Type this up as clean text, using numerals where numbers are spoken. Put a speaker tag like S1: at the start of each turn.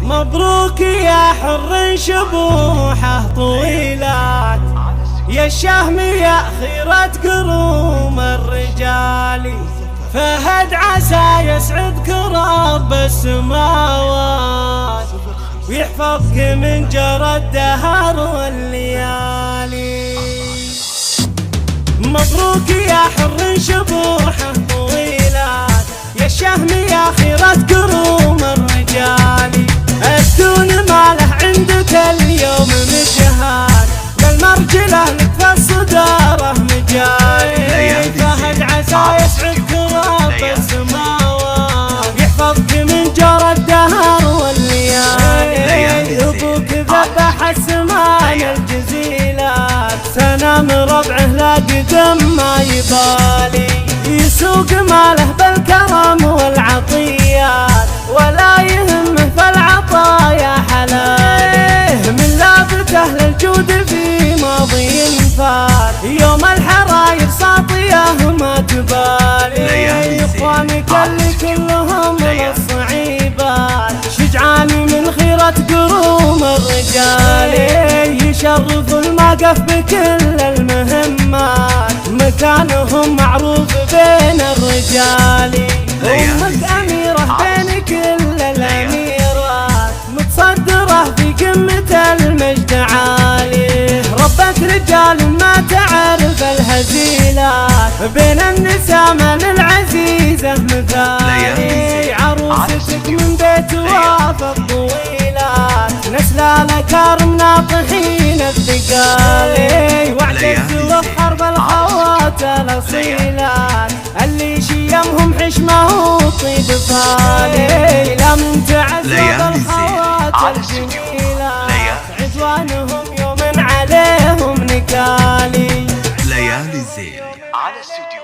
S1: مبروك يا حر شبوحه طويلات، يا الشهم يا خيرة قروم الرجال. فهد عسى يسعدك رب السماوات، ويحفظك من جرى الدهر والليالي. مبروك يا حر شبوحه طويلات، يا الشهم يا خيرة قروم الرجال. الدون ماله عندك اليوم مجهاد، للمرجله لك في الصداره مجالي. فهد عسى يسعدك رب السماوات، يحفظك من جرى الدهر والليالي. ابوك ذبح السمان الجزيلات، سنام ربعه لا قدم ما يبالي. يسوق ماله بالكرم والعطيات، ولا يهمه فالعطايا حلاله. من لابته للجود في ماضي فات، يوم الحراير ساطيه ما تبالي. اخوانك اللي كلهم للصعيبات، شجعان من خيرة قروم الرجال. يشرف الموقف بكل المهمات، مكانهم معروف بين الرجال. أمك أميرة بين كل الأميرات، متصدرة في قمة المجد عالي. ربة رجال ما تعرف الهزيلات، بين النساء من العزيزة مثالي. عروستك من بيت وافق طويلات، نسلها لكارم ناطحين الثقالي. واعتزوا بحرب الخوات الاصيلات، اللي شيمهم حشمه وطيب فالي. لا من تعذب الخوات الجميلات، عدوانهم يوم عليهم نكالي.
S2: ليالي الزين على استوديو